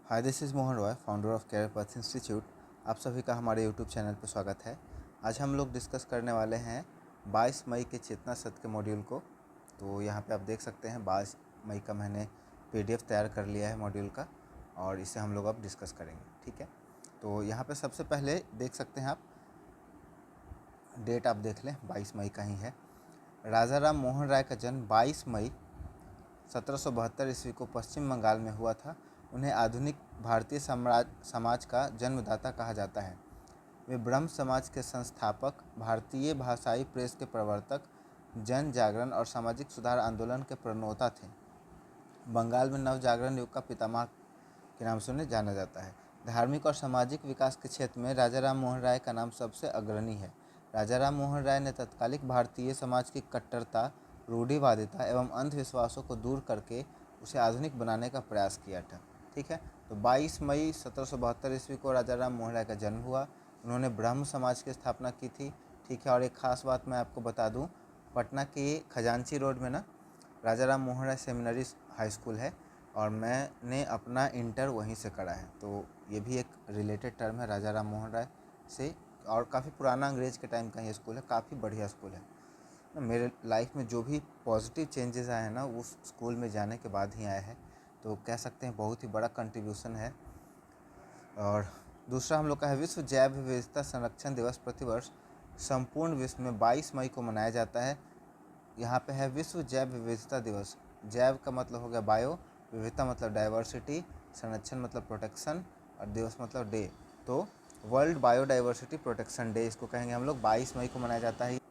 Hi, this is Mohan Roy, founder of career path institute. आप सभी का हमारे यूट्यूब चैनल पर स्वागत है। आज हम लोग डिस्कस करने वाले हैं 22 मई के चेतना सत्र के मॉड्यूल को। तो यहाँ पे आप देख सकते हैं 22 मई का मैंने पीडीएफ तैयार कर लिया है मॉड्यूल का, और इसे हम लोग अब डिस्कस करेंगे। ठीक है, तो यहाँ पे सबसे पहले देख सकते हैं आप, डेट आप देख लें, 22 मई का ही है। राजा राम मोहन राय का जन्म 22 मई 1772 ईस्वी को पश्चिम बंगाल में हुआ था। उन्हें आधुनिक भारतीय समाज का जन्मदाता कहा जाता है। वे ब्रह्म समाज के संस्थापक, भारतीय भाषाई प्रेस के प्रवर्तक, जन जागरण और सामाजिक सुधार आंदोलन के प्रणेता थे। बंगाल में नव जागरण युग का पितामह के नाम से उन्हें जाना जाता है। धार्मिक और सामाजिक विकास के क्षेत्र में राजा राम मोहन राय का नाम सबसे अग्रणी है। राजा राम मोहन राय ने तत्कालिक भारतीय समाज की कट्टरता, रूढ़िवादिता एवं अंधविश्वासों को दूर करके उसे आधुनिक बनाने का प्रयास किया था। ठीक है, तो 22 मई 1772 ईस्वी को राजा राम मोहन राय का जन्म हुआ। उन्होंने ब्रह्म समाज की स्थापना की थी। ठीक है, और एक ख़ास बात मैं आपको बता दूं, पटना के खजांची रोड में ना राजा Ram Mohan Roy seminary high school है, और मैंने अपना इंटर वहीं से करा है। तो ये भी एक रिलेटेड टर्म है राजा राम मोहन राय से, और काफ़ी पुराना अंग्रेज के टाइम का ये स्कूल है, काफ़ी बढ़िया स्कूल है ना। मेरे लाइफ में जो भी पॉजिटिव चेंजेस आए हैं ना, उस स्कूल में जाने के बाद ही आए हैं। तो कह सकते हैं बहुत ही बड़ा कंट्रीब्यूशन है। और दूसरा हम लोग का है विश्व जैव विविधता संरक्षण दिवस। प्रतिवर्ष संपूर्ण विश्व में 22 मई को मनाया जाता है। यहाँ पे है विश्व जैव विविधता दिवस। जैव का मतलब हो गया बायो, विविधता मतलब डाइवर्सिटी, संरक्षण मतलब प्रोटेक्शन, और दिवस मतलब डे। तो वर्ल्ड बायोडाइवर्सिटी प्रोटेक्शन डे इसको कहेंगे हम लोग। 22 मई को मनाया जाता है।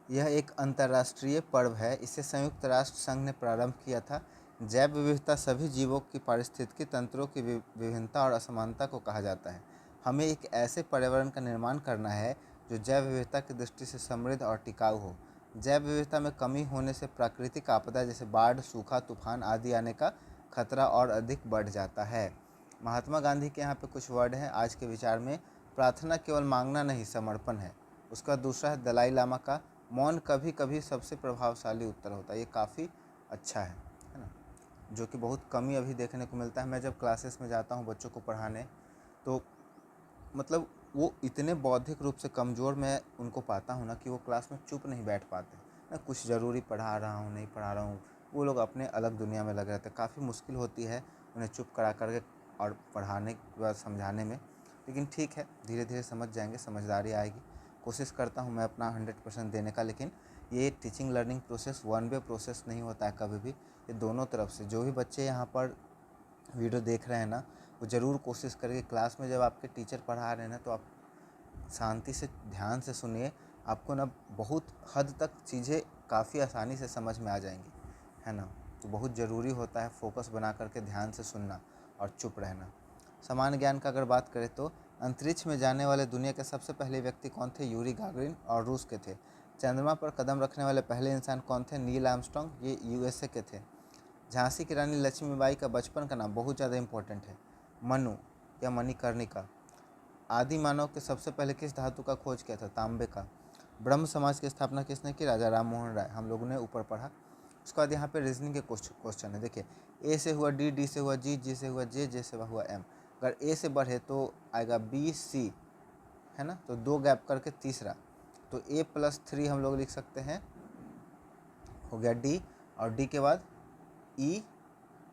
यह एक अंतर्राष्ट्रीय पर्व है। इसे संयुक्त राष्ट्र संघ ने प्रारंभ किया था। जैव विविधता सभी जीवों की पारिस्थितिकी तंत्रों की विभिन्नता और असमानता को कहा जाता है। हमें एक ऐसे पर्यावरण का निर्माण करना है जो जैव विविधता की दृष्टि से समृद्ध और टिकाऊ हो। जैव विविधता में कमी होने से प्राकृतिक आपदा जैसे बाढ़, सूखा, तूफान आदि आने का खतरा और अधिक बढ़ जाता है। महात्मा गांधी के यहाँ पे कुछ वर्ड हैं आज के विचार में। प्रार्थना केवल मांगना नहीं, समर्पण है। उसका दूसरा है दलाई लामा का, मौन कभी कभी सबसे प्रभावशाली उत्तर होता है। ये काफ़ी अच्छा है ना, जो कि बहुत कमी अभी देखने को मिलता है। मैं जब क्लासेस में जाता हूँ बच्चों को पढ़ाने, तो मतलब वो इतने बौद्धिक रूप से कमज़ोर मैं उनको पाता हूँ ना, कि वो क्लास में चुप नहीं बैठ पाते। मैं कुछ ज़रूरी पढ़ा रहा हूँ, नहीं पढ़ा रहा हूँ, वो लोग अपने अलग दुनिया में लगे रहते हैं। काफ़ी मुश्किल होती है उन्हें चुप करा करके और पढ़ाने के बाद समझाने में। लेकिन ठीक है, धीरे धीरे समझ जाएंगे, समझदारी आएगी। कोशिश करता हूँ मैं अपना 100% देने का। लेकिन ये teaching learning process one way process नहीं होता है कभी भी। ये दोनों तरफ से, जो भी बच्चे यहाँ पर वीडियो देख रहे हैं ना, वो ज़रूर कोशिश करिए क्लास में जब आपके टीचर पढ़ा रहे हैं ना, तो आप शांति से ध्यान से सुनिए। आपको ना बहुत हद तक चीज़ें काफ़ी आसानी से समझ में आ जाएंगी, है ना। तो बहुत ज़रूरी होता है फोकस बना करके ध्यान से सुनना और चुप रहना। सामान्य ज्ञान का अगर बात करें तो अंतरिक्ष में जाने वाले दुनिया के सबसे पहले व्यक्ति कौन थे? यूरी गागरिन, और रूस के थे। चंद्रमा पर कदम रखने वाले पहले इंसान कौन थे? नील आर्मस्ट्रॉन्ग, ये यूएसए के थे। झांसी की रानी लक्ष्मीबाई का बचपन का नाम बहुत ज़्यादा इंपॉर्टेंट है, मनु या मणिकर्णिका। आदि मानव के सबसे पहले किस धातु का खोज किया था? तांबे का। ब्रह्म समाज की स्थापना किसने की? राजा राम मोहन राय। हम लोगों ने ऊपर पढ़ा। उसके बाद यहाँ पे रीजनिंग के क्वेश्चन है। देखिए, ए से हुआ डी, डी से हुआ जी, जी से हुआ जे, जे से हुआ एम। अगर ए से बढ़े तो आएगा बी सी, है ना। तो दो गैप करके तीसरा, तो A+3 हम लोग लिख सकते हैं, हो गया डी, और डी के बाद ई,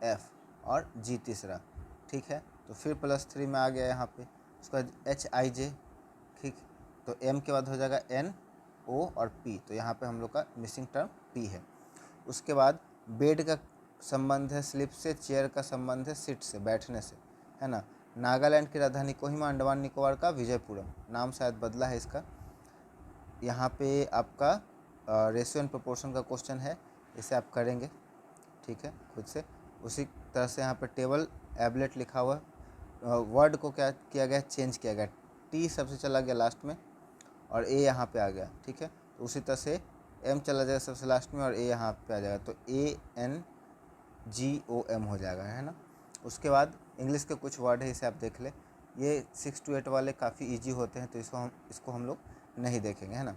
एफ, और जी तीसरा। ठीक है, तो फिर +3 में आ गया यहाँ पे। उसका HIJ। ठीक, तो M के बाद हो जाएगा N, O और P। तो यहाँ पे हम लोग का मिसिंग टर्म P है। उसके बाद बेड का संबंध है स्लिप से, चेयर का संबंध है सिट से, बैठने से, है ना। नागालैंड की राजधानी कोहिमा, अंडमान निकोबार का विजयपुरम। नाम शायद बदला है इसका। यहाँ पे आपका रेशियो एंड प्रोपोर्शन का क्वेश्चन है, इसे आप करेंगे, ठीक है, खुद से। उसी तरह से यहाँ पे टेबल एबलेट लिखा हुआ, वर्ड को क्या किया गया? चेंज किया गया। टी सबसे चला गया लास्ट में, और ए यहाँ पे आ गया। ठीक है, तो उसी तरह से एम चला जाएगा सबसे लास्ट में, और ए यहाँ पे आ जाएगा। तो ANGOM हो जाएगा, है ना। उसके बाद इंग्लिश के कुछ वर्ड है, इसे आप देख ले। ये 6 to 8 वाले काफ़ी ईजी होते हैं, तो इसको हम लोग नहीं देखेंगे, है ना।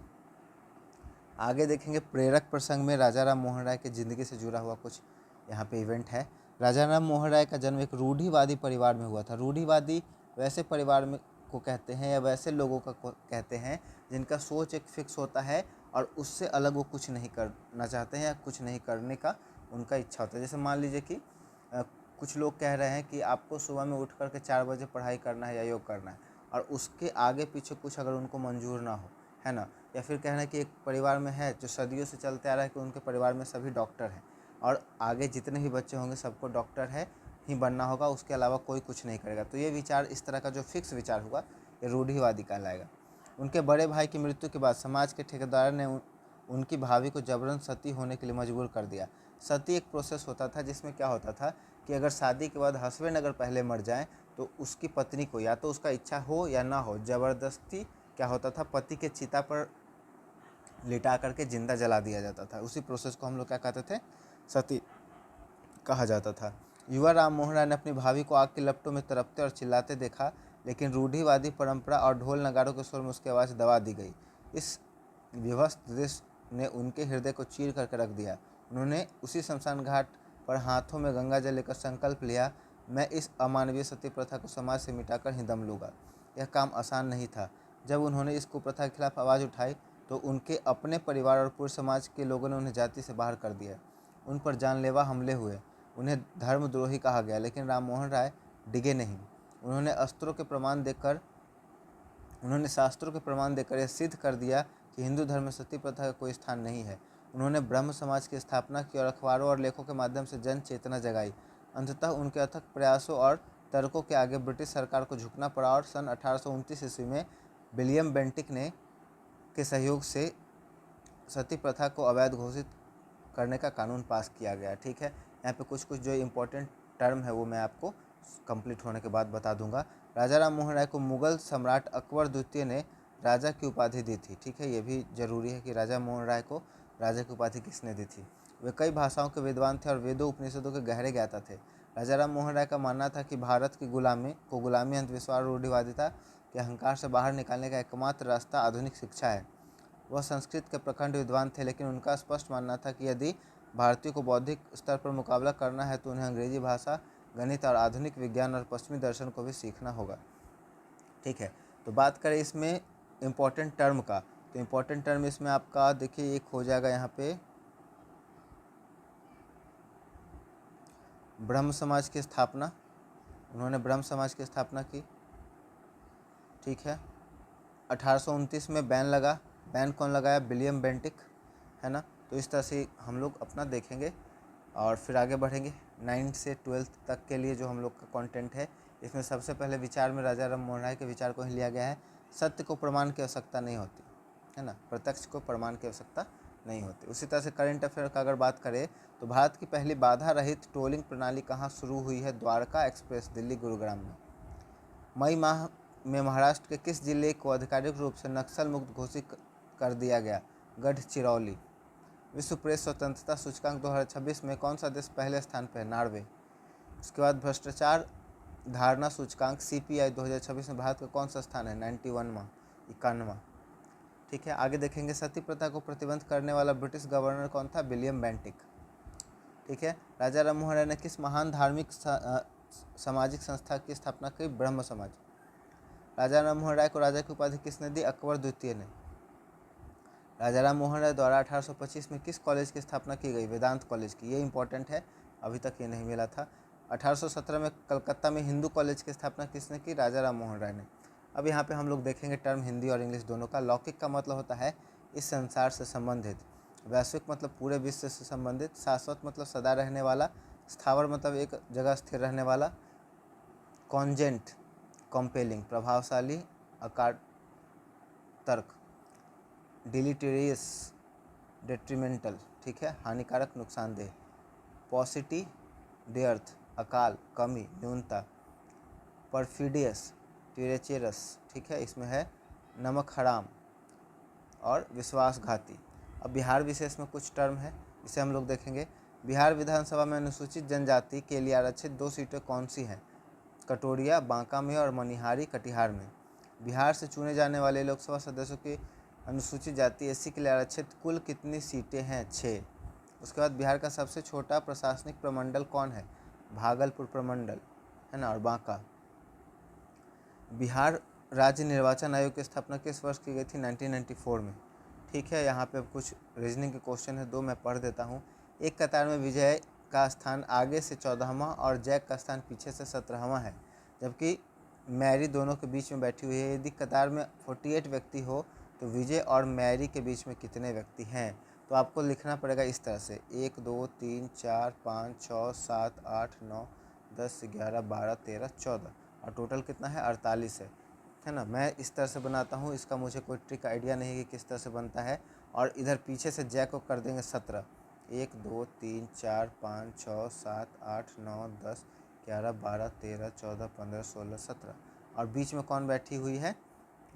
आगे देखेंगे प्रेरक प्रसंग में राजा राम मोहन राय की ज़िंदगी से जुड़ा हुआ कुछ यहाँ पे इवेंट है। राजा राम मोहन राय का जन्म एक रूढ़िवादी परिवार में हुआ था। रूढ़िवादी वैसे परिवार में को कहते हैं या वैसे लोगों का कहते हैं जिनका सोच एक फिक्स होता है और उससे अलग वो कुछ नहीं करना चाहते हैं या कुछ नहीं करने का उनका इच्छा होता है। जैसे मान लीजिए कि कुछ लोग कह रहे हैं कि आपको सुबह में उठ करके 4 बजे पढ़ाई करना है या योग करना है, और उसके आगे पीछे कुछ अगर उनको मंजूर ना हो, है ना, या फिर कहना है कि एक परिवार में है जो सदियों से चलते आ रहा है कि उनके परिवार में सभी डॉक्टर हैं और आगे जितने भी बच्चे होंगे सबको डॉक्टर है ही बनना होगा, उसके अलावा कोई कुछ नहीं करेगा। तो ये विचार, इस तरह का जो फिक्स विचार होगा, ये रूढ़िवादी कहलाएगा। उनके बड़े भाई की मृत्यु के बाद समाज के ठेकेदार ने उनकी भाभी को जबरन सती होने के लिए मजबूर कर दिया। सती एक प्रोसेस होता था जिसमें क्या होता था कि अगर शादी के बाद हस्बैंड अगर पहले मर जाए तो उसकी पत्नी को या तो उसका इच्छा हो या ना हो, ज़बरदस्ती क्या होता था, पति के चिता पर लिटा करके जिंदा जला दिया जाता था। उसी प्रोसेस को हम लोग क्या कहते थे, सती कहा जाता था। युवा राम मोहन राय ने अपनी भाभी को आग की लपटों में तड़पते और चिल्लाते देखा, लेकिन रूढ़िवादी परंपरा और ढोल नगाड़ों के स्वर में उसकी आवाज़ दबा दी गई। इस विभत्स दृश्य ने उनके हृदय को चीर करके रख दिया। उन्होंने उसी शमशान घाट पर हाथों में गंगा जल लेकर संकल्प लिया, मैं इस अमानवीय सती प्रथा को समाज से मिटाकर ही दम लूँगा। यह काम आसान नहीं था। जब उन्होंने इस कुप्रथा के खिलाफ आवाज़ उठाई तो उनके अपने परिवार और पूरे समाज के लोगों ने उन्हें जाति से बाहर कर दिया। उन पर जानलेवा हमले हुए, उन्हें धर्मद्रोही कहा गया, लेकिन राम मोहन राय डिगे नहीं। उन्होंने शास्त्रों के प्रमाण देकर यह सिद्ध कर दिया कि हिंदू धर्म में सती प्रथा का कोई स्थान नहीं है। उन्होंने ब्रह्म समाज की स्थापना की और अखबारों और लेखों के माध्यम से जन चेतना जगाई। अंततः उनके अथक प्रयासों और तर्कों के आगे ब्रिटिश सरकार को झुकना पड़ा और सन 1829 ईस्वी में विलियम बेंटिक के सहयोग से सती प्रथा को अवैध घोषित करने का कानून पास किया गया। ठीक है, यहाँ पे कुछ कुछ जो इम्पोर्टेंट टर्म है वो मैं आपको कंप्लीट होने के बाद बता दूंगा। राजा राम मोहन राय को मुगल सम्राट अकबर द्वितीय ने राजा की उपाधि दी थी। ठीक है, ये भी जरूरी है कि राजा मोहन राय को राजा की उपाधि किसने दी थी। वे कई भाषाओं के विद्वान थे और वेदों उपनिषदों के गहरे ज्ञाता थे। राजा राम मोहन राय का मानना था कि भारत की गुलामी अंधविश्वास और रूढ़िवादिता के अहंकार से बाहर निकालने का एकमात्र रास्ता आधुनिक शिक्षा है। वह संस्कृत के प्रखंड विद्वान थे, लेकिन उनका स्पष्ट मानना था कि यदि भारतीयों को बौद्धिक स्तर पर मुकाबला करना है तो उन्हें अंग्रेजी भाषा, गणित और आधुनिक विज्ञान और पश्चिमी दर्शन को भी सीखना होगा। ठीक है, तो बात करें इसमें इम्पोर्टेंट टर्म का, तो इम्पोर्टेंट टर्म इसमें आपका देखिए एक हो जाएगा यहाँ पे ब्रह्म समाज की स्थापना। उन्होंने ब्रह्म समाज की स्थापना की। ठीक है, 1829 में बैन लगा। बैन कौन लगाया? विलियम बेंटिक, है ना। तो इस तरह से हम लोग अपना देखेंगे और फिर आगे बढ़ेंगे। 9th से 12th तक के लिए जो हम लोग का कंटेंट है, इसमें सबसे पहले विचार में राजा राम मोहन राय के विचार को ही लिया गया है। सत्य को प्रमाण की आवश्यकता नहीं होती, है ना, प्रत्यक्ष को प्रमाण की आवश्यकता नहीं होती। उसी तरह से करंट अफेयर का अगर बात करें तो भारत की पहली बाधा रहित टोलिंग प्रणाली कहाँ शुरू हुई है? द्वारका एक्सप्रेस, दिल्ली गुरुग्राम में। मई माह में महाराष्ट्र के किस जिले को आधिकारिक रूप से नक्सल मुक्त घोषित कर दिया गया? गढ़चिरौली। विश्व प्रेस स्वतंत्रता सूचकांक 2026 में कौन सा देश पहले स्थान पर है? नॉर्वे। उसके बाद भ्रष्टाचार धारणा सूचकांक CPI 2026 में भारत का कौन सा स्थान है? 91वां, 91वां। ठीक है, आगे देखेंगे सती प्रथा को प्रतिबंध करने वाला ब्रिटिश गवर्नर कौन था? William Bentinck. ठीक है, राजा राम मोहन राय ने किस महान धार्मिक सामाजिक संस्था की स्थापना की? ब्रह्म समाज। राजा राम मोहन राय को राजा की उपाधि किसने दी? अकबर द्वितीय ने। राजा राम मोहन राय द्वारा 1825 में किस कॉलेज की स्थापना की गई? वेदांत कॉलेज की। ये इंपॉर्टेंट है, अभी तक ये नहीं मिला था। 1817 में कलकत्ता में हिंदू कॉलेज की स्थापना किसने की? राजा राम मोहन राय ने। अब यहाँ पे हम लोग देखेंगे टर्म हिंदी और इंग्लिश दोनों का। लौकिक का मतलब होता है इस संसार से संबंधित, वैश्विक मतलब पूरे विश्व से संबंधित, शाश्वत मतलब सदा रहने वाला, स्थावर मतलब एक जगह स्थिर रहने वाला, कॉन्जेंट कॉम्पेलिंग प्रभावशाली अकार तर्क, डिलीटेरियस डेट्रीमेंटल, ठीक है, हानिकारक नुकसानदेह, पॉसिटी डेर्थ अकाल कमी न्यूनता, परफिडियस टिरेचेरस, ठीक है, इसमें है नमक हराम और विश्वासघाती। अब बिहार विशेष में कुछ टर्म है, इसे हम लोग देखेंगे। बिहार विधानसभा में अनुसूचित जनजाति के लिए आरक्षित 2 सीटें कौन सी हैं? कटोरिया बांका में और मनिहारी कटिहार में। बिहार से चुने जाने वाले लोकसभा सदस्यों की अनुसूचित जाति SC के लिए आरक्षित कुल कितनी सीटें हैं? 6। उसके बाद बिहार का सबसे छोटा प्रशासनिक प्रमंडल कौन है? भागलपुर प्रमंडल, है ना, और बांका। बिहार राज्य निर्वाचन आयोग की स्थापना किस वर्ष की गई थी? 1994 में। ठीक है, यहाँ पे अब कुछ रीजनिंग के क्वेश्चन है, दो मैं पढ़ देता हूँ। एक कतार में विजय का स्थान आगे से 14वां और जैक का स्थान पीछे से 17वां है, जबकि मैरी दोनों के बीच में बैठी हुई है। यदि कतार में 48 व्यक्ति हो तो विजय और मैरी के बीच में कितने व्यक्ति हैं? तो आपको लिखना पड़ेगा इस तरह से 1 2 3 4 5 6 7 8 9 10 11 12 13 14 और टोटल कितना है? 48 है ना। मैं इस तरह से बनाता हूँ, इसका मुझे कोई ट्रिक आइडिया नहीं है कि किस तरह से बनता है। और इधर पीछे से जैक को कर देंगे 17, 1 2 3 4 5 6 7 8 9 10 11 12 13 14 15 16 17 और बीच में कौन बैठी हुई है?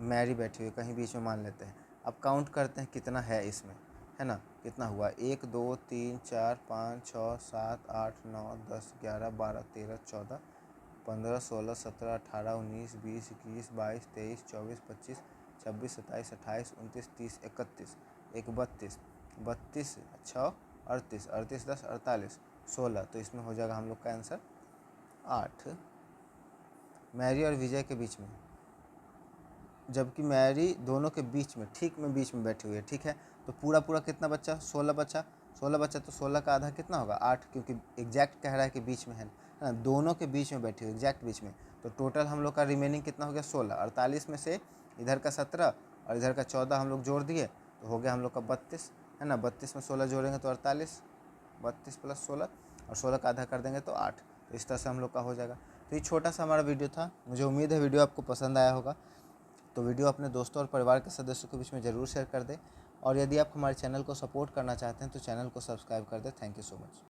मैरी बैठी हुई है, कहीं बीच में मान लेते हैं। अब काउंट करते हैं कितना है इसमें, है ना, कितना हुआ? 1 2 3 4 5 6 7 8 9 10 11 12 13 14 15 16 17 18 19 20 21 22 23 24 25 26 27 28 29 30 31 एक 32 32 6 38 38 10 48 16। तो इसमें हो जाएगा हम लोग का आंसर 8। मैरी और विजय के बीच में, जबकि मैरी दोनों के बीच में, ठीक में बीच में बैठी हुई है। ठीक है, तो पूरा पूरा कितना बच्चा? 16 बच्चा। 16 बच्चा तो 16 का आधा कितना होगा? 8, क्योंकि एग्जैक्ट कह रहा है कि बीच में है ना, दोनों के बीच में बैठी हुई, एग्जैक्ट बीच में। तो टोटल हम लोग का रिमेनिंग कितना हो गया? 16। 48 में से इधर का 17 और इधर का 14 हम लोग जोड़ दिए तो हो गया हम लोग का 32, है ना। 32 में 16 जोड़ेंगे तो 48, 32 + 16 और 16 का आधा कर देंगे तो 8। तो इस तरह से हम लोग का हो जाएगा। तो ये छोटा सा हमारा वीडियो था, मुझे उम्मीद है वीडियो आपको पसंद आया होगा। तो वीडियो अपने दोस्तों और परिवार के सदस्यों के बीच में ज़रूर शेयर कर दें। और यदि आप हमारे चैनल को सपोर्ट करना चाहते हैं तो चैनल को सब्सक्राइब कर दें। Thank you so much.